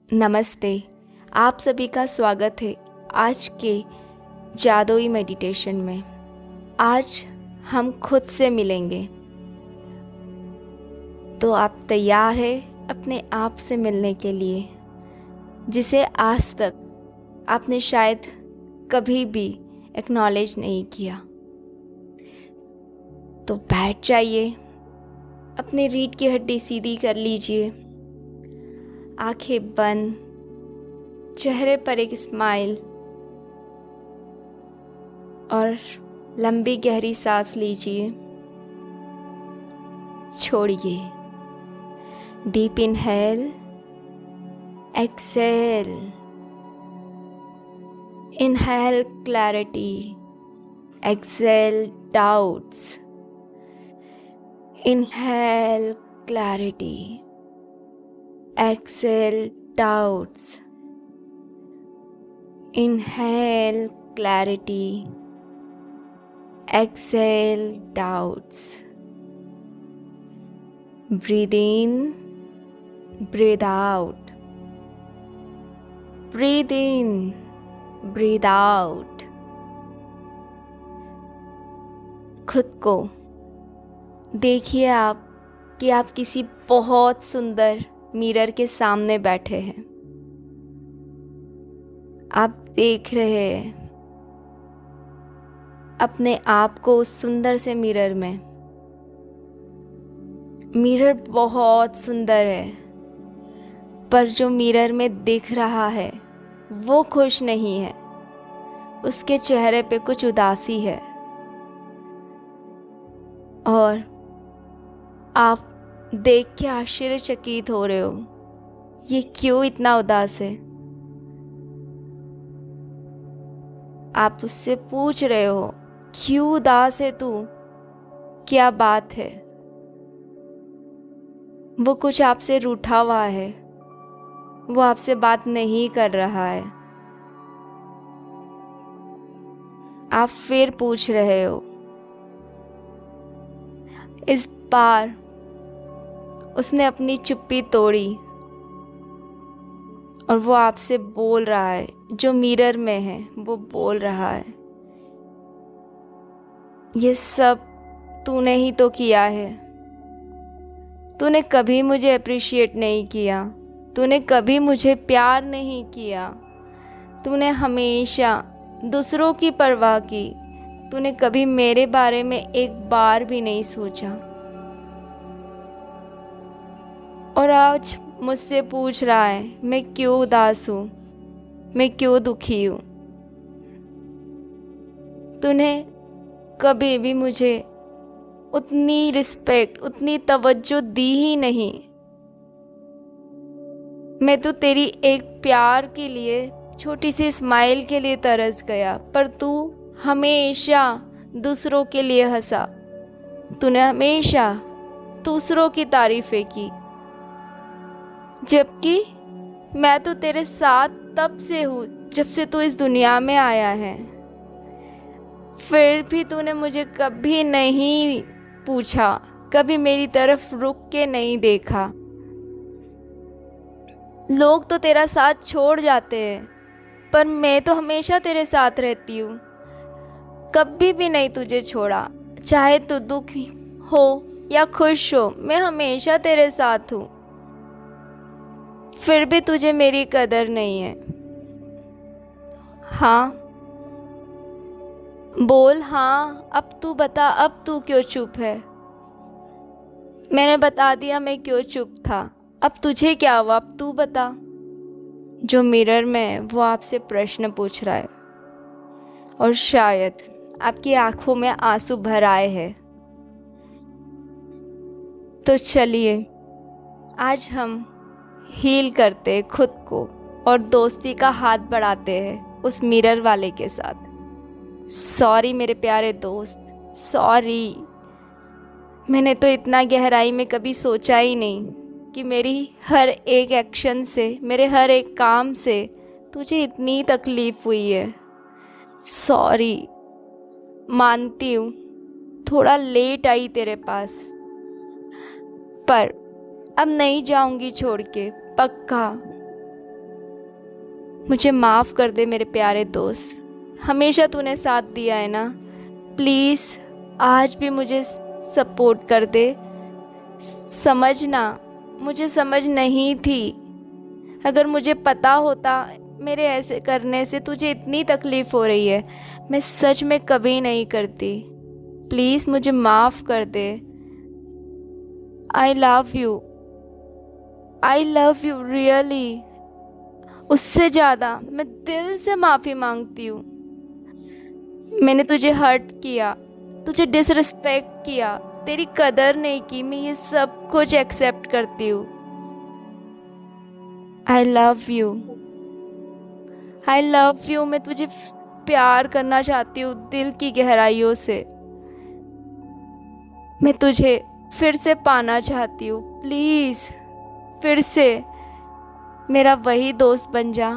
नमस्ते। आप सभी का स्वागत है आज के जादुई मेडिटेशन में। आज हम खुद से मिलेंगे। तो आप तैयार हैं अपने आप से मिलने के लिए, जिसे आज तक आपने शायद कभी भी एक्नॉलेज नहीं किया। तो बैठ जाइए, अपनी रीढ़ की हड्डी सीधी कर लीजिए, आंखें बंद, चेहरे पर एक स्माइल और लंबी गहरी सांस लीजिए। छोड़िए। Deep inhale, exhale. Inhale clarity, exhale doubts. Inhale clarity, exhale doubts. Inhale clarity, exhale doubts. Breathe in, breathe out. Breathe in, breathe out. खुद को देखिए आप कि आप किसी बहुत सुंदर मिरर के सामने बैठे हैं। आप देख रहे हैं अपने आप को उस सुंदर से मिरर में। मिरर बहुत सुंदर है, पर जो मिरर में दिख रहा है वो खुश नहीं है। उसके चेहरे पे कुछ उदासी है और आप देख के आश्चर्यचकित हो रहे हो, ये क्यों इतना उदास है। आप उससे पूछ रहे हो, क्यों उदास है तू, क्या बात है। वो कुछ आपसे रूठा हुआ है, वो आपसे बात नहीं कर रहा है। आप फिर पूछ रहे हो। इस बार उसने अपनी चुप्पी तोड़ी और वो आपसे बोल रहा है, जो मिरर में है वो बोल रहा है, ये सब तूने ही तो किया है। तूने कभी मुझे अप्रिशिएट नहीं किया, तूने कभी मुझे प्यार नहीं किया, तूने हमेशा दूसरों की परवाह की, तूने कभी मेरे बारे में एक बार भी नहीं सोचा। और आज मुझसे पूछ रहा है, मैं क्यों उदास हूँ, मैं क्यों दुखी हूँ। तूने कभी भी मुझे उतनी रिस्पेक्ट, उतनी तवज्जो दी ही नहीं। मैं तो तेरी एक प्यार के लिए, छोटी सी स्माइल के लिए तरस गया, पर तू हमेशा दूसरों के लिए हंसा। तूने हमेशा दूसरों की तारीफें की, जबकि मैं तो तेरे साथ तब से हूँ जब से तू इस दुनिया में आया है। फिर भी तूने मुझे कभी नहीं पूछा, कभी मेरी तरफ रुक के नहीं देखा। लोग तो तेरा साथ छोड़ जाते हैं, पर मैं तो हमेशा तेरे साथ रहती हूँ, कभी भी नहीं तुझे छोड़ा। चाहे तू दुखी हो या खुश हो, मैं हमेशा तेरे साथ हूँ। फिर भी तुझे मेरी कदर नहीं है। हाँ बोल, हाँ अब तू बता, अब तू क्यों चुप है। मैंने बता दिया मैं क्यों चुप था, अब तुझे क्या हुआ, अब तू बता। जो मिरर में वो आपसे प्रश्न पूछ रहा है और शायद आपकी आंखों में आंसू भर आए हैं। तो चलिए आज हम हील करते खुद को और दोस्ती का हाथ बढ़ाते हैं उस मिरर वाले के साथ। सॉरी मेरे प्यारे दोस्त, सॉरी। मैंने तो इतना गहराई में कभी सोचा ही नहीं कि मेरी हर एक एक्शन से, मेरे हर एक काम से तुझे इतनी तकलीफ़ हुई है। सॉरी, मानती हूँ थोड़ा लेट आई तेरे पास, पर अब नहीं जाऊंगी छोड़ के, पक्का। मुझे माफ़ कर दे मेरे प्यारे दोस्त, हमेशा तूने साथ दिया है ना। प्लीज़ आज भी मुझे सपोर्ट कर दे। समझना, मुझे समझ नहीं थी। अगर मुझे पता होता मेरे ऐसे करने से तुझे इतनी तकलीफ़ हो रही है, मैं सच में कभी नहीं करती। प्लीज़ मुझे माफ़ कर दे। I love you, I love you really. उससे ज़्यादा मैं दिल से माफ़ी मांगती हूँ। मैंने तुझे हर्ट किया, तुझे डिसरिस्पेक्ट किया, तेरी कदर नहीं की। मैं ये सब कुछ एक्सेप्ट करती हूँ। आई love you, I love you. मैं तुझे प्यार करना चाहती हूँ दिल की गहराइयों से। मैं तुझे फिर से पाना चाहती हूँ। प्लीज़ फिर से मेरा वही दोस्त बन जा।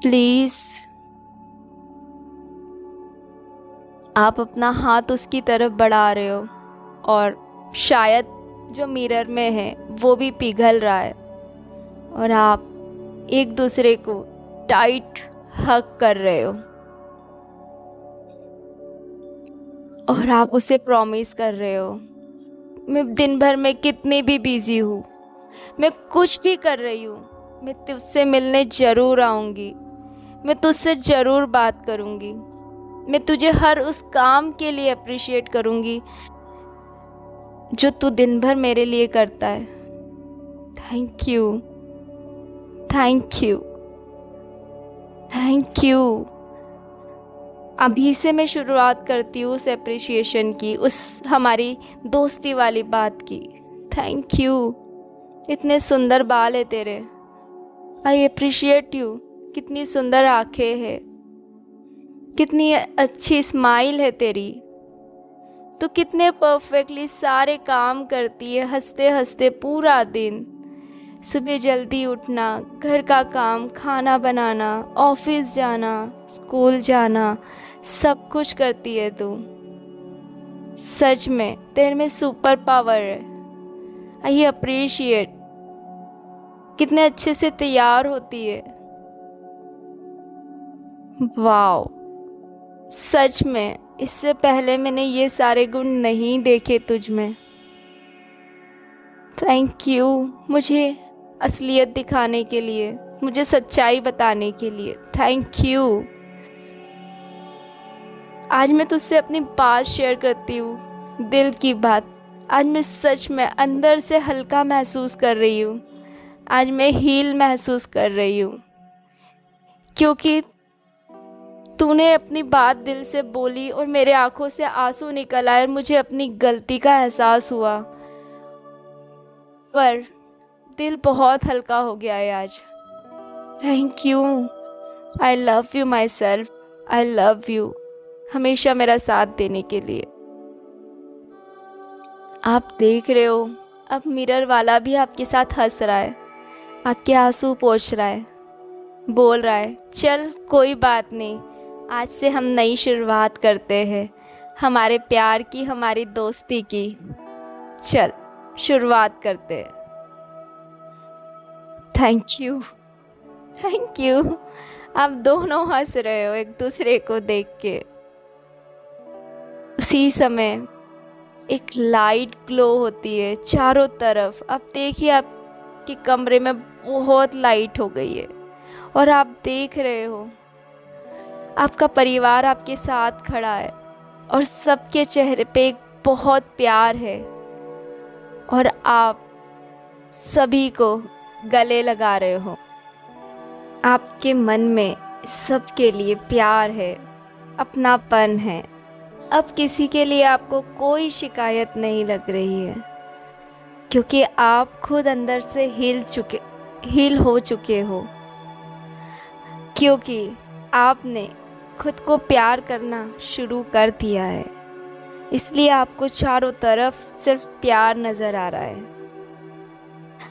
प्लीज़। आप अपना हाथ उसकी तरफ बढ़ा रहे हो और शायद जो मिरर में है वो भी पिघल रहा है, और आप एक दूसरे को टाइट हग कर रहे हो और आप उसे प्रॉमिस कर रहे हो, मैं दिन भर में कितनी भी बिजी हूँ, मैं कुछ भी कर रही हूँ, मैं तुझसे मिलने ज़रूर आऊँगी, मैं तुझसे ज़रूर बात करूँगी, मैं तुझे हर उस काम के लिए अप्रिशिएट करूँगी जो तू दिन भर मेरे लिए करता है। Thank you, thank you, thank you. अभी से मैं शुरुआत करती हूँ उस एप्रिशिएशन की, उस हमारी दोस्ती वाली बात की। Thank you. इतने सुंदर बाल है तेरे, आई अप्रिशिएट यू। कितनी सुंदर आंखें हैं, कितनी अच्छी स्माइल है तेरी। तू कितने परफेक्टली सारे काम करती है, हंसते हंसते पूरा दिन। सुबह जल्दी उठना, घर का काम, खाना बनाना, ऑफिस जाना, स्कूल जाना, सब कुछ करती है तू। सच में तेरे में सुपर पावर है। I appreciate. कितने अच्छे से तैयार होती है। वाओ, सच में इससे पहले मैंने ये सारे गुण नहीं देखे तुझ में। थैंक यू मुझे असलियत दिखाने के लिए, मुझे सच्चाई बताने के लिए। Thank you. आज मैं तुझसे अपनी बात शेयर करती हूँ, दिल की बात। आज मैं सच में अंदर से हल्का महसूस कर रही हूँ। आज मैं हील महसूस कर रही हूँ, क्योंकि तूने अपनी बात दिल से बोली और मेरे आंखों से आंसू निकल आए और मुझे अपनी गलती का एहसास हुआ। पर दिल बहुत हल्का हो गया है आज। Thank you. I love you my self. I love you. हमेशा मेरा साथ देने के लिए। आप देख रहे हो, अब मिरर वाला भी आपके साथ हंस रहा है, आपके आंसू पोंछ रहा है, बोल रहा है चल कोई बात नहीं, आज से हम नई शुरुआत करते हैं, हमारे प्यार की, हमारी दोस्ती की। चल शुरुआत करते हैं। Thank you, thank you. आप दोनों हंस रहे हो एक दूसरे को देख के। उसी समय एक लाइट ग्लो होती है चारों तरफ। आप देखिए, आपके कमरे में बहुत लाइट हो गई है और आप देख रहे हो आपका परिवार आपके साथ खड़ा है और सबके चेहरे पे एक बहुत प्यार है, और आप सभी को गले लगा रहे हो। आपके मन में सबके लिए प्यार है, अपनापन है। अब किसी के लिए आपको कोई शिकायत नहीं लग रही है, क्योंकि आप खुद अंदर से हील हो चुके हो, क्योंकि आपने खुद को प्यार करना शुरू कर दिया है। इसलिए आपको चारों तरफ सिर्फ प्यार नज़र आ रहा है।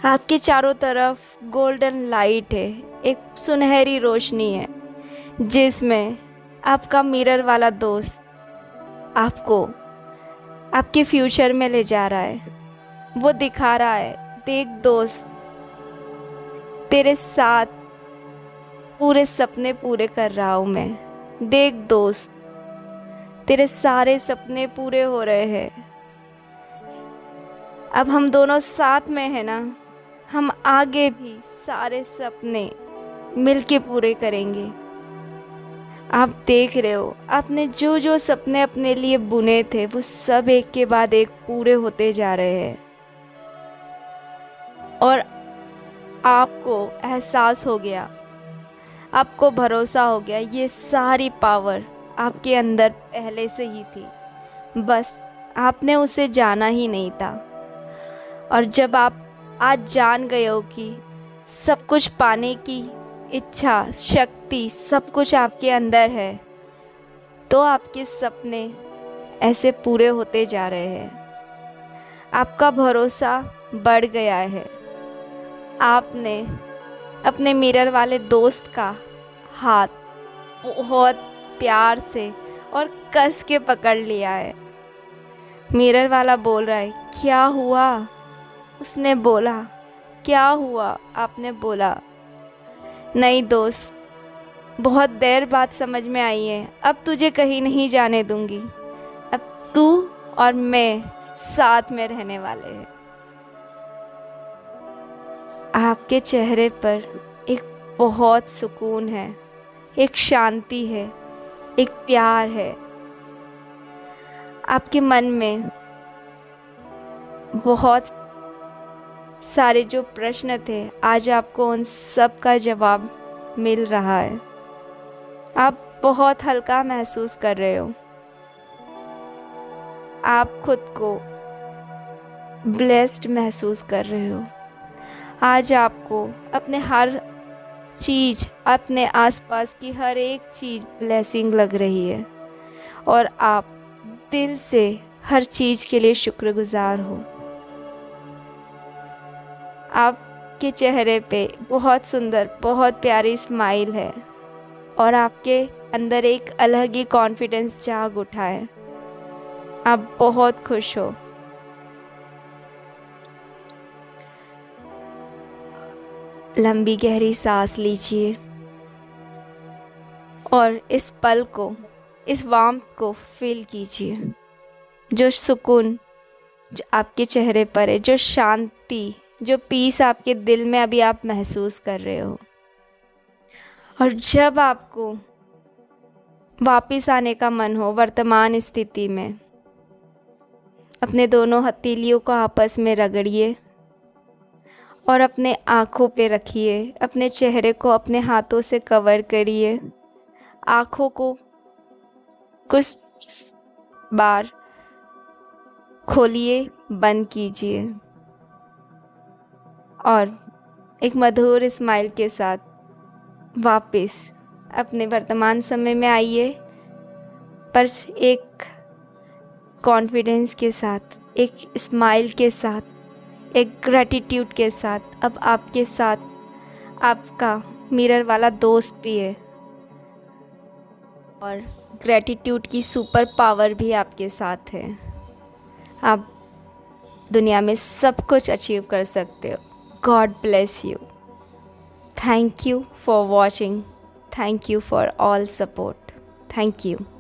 आपके चारों तरफ गोल्डन लाइट है, एक सुनहरी रोशनी है, जिसमें आपका मिरर वाला दोस्त आपको आपके फ्यूचर में ले जा रहा है। वो दिखा रहा है, देख दोस्त, तेरे साथ पूरे सपने पूरे कर रहा हूँ मैं। देख दोस्त, तेरे सारे सपने पूरे हो रहे हैं। अब हम दोनों साथ में हैं ना, हम आगे भी सारे सपने मिलके पूरे करेंगे। आप देख रहे हो, आपने जो जो सपने अपने लिए बुने थे वो सब एक के बाद एक पूरे होते जा रहे हैं। और आपको एहसास हो गया, आपको भरोसा हो गया, ये सारी पावर आपके अंदर पहले से ही थी, बस आपने उसे जाना ही नहीं था। और जब आप आज जान गए हो कि सब कुछ पाने की इच्छा, शक्ति, सब कुछ आपके अंदर है, तो आपके सपने ऐसे पूरे होते जा रहे हैं। आपका भरोसा बढ़ गया है। आपने अपने मिरर वाले दोस्त का हाथ बहुत प्यार से और कस के पकड़ लिया है। मिरर वाला बोल रहा है, क्या हुआ? उसने बोला, क्या हुआ? आपने बोला, नहीं दोस्त, बहुत देर बाद समझ में आई है, अब तुझे कहीं नहीं जाने दूंगी। अब तू और मैं साथ में रहने वाले हैं। आपके चेहरे पर एक बहुत सुकून है, एक शांति है, एक प्यार है। आपके मन में बहुत सारे जो प्रश्न थे, आज आपको उन सब का जवाब मिल रहा है। आप बहुत हल्का महसूस कर रहे हो। आप खुद को ब्लेस्ड महसूस कर रहे हो। आज आपको अपने हर चीज़, अपने आसपास की हर एक चीज़ ब्लेसिंग लग रही है और आप दिल से हर चीज़ के लिए शुक्रगुजार हो। आपके चेहरे पे बहुत सुंदर, बहुत प्यारी स्माइल है और आपके अंदर एक अलग ही कॉन्फिडेंस जाग उठा है। आप बहुत खुश हो। लंबी गहरी सांस लीजिए और इस पल को, इस वार्मथ को फील कीजिए। जो सुकून जो आपके चेहरे पर है, जो शांति, जो पीस आपके दिल में अभी आप महसूस कर रहे हो। और जब आपको वापस आने का मन हो वर्तमान स्थिति में, अपने दोनों हथेलियों को आपस में रगड़िए और अपने आँखों पे रखिए। अपने चेहरे को अपने हाथों से कवर करिए। आँखों को कुछ बार खोलिए, बंद कीजिए और एक मधुर स्माइल के साथ वापस अपने वर्तमान समय में आइए, पर एक कॉन्फिडेंस के साथ, एक स्माइल के साथ, एक ग्रैटिट्यूड के साथ। अब आपके साथ आपका मिरर वाला दोस्त भी है और ग्रैटिट्यूड की सुपर पावर भी आपके साथ है। आप दुनिया में सब कुछ अचीव कर सकते हो। God bless you. Thank you for watching. Thank you for all support. Thank you.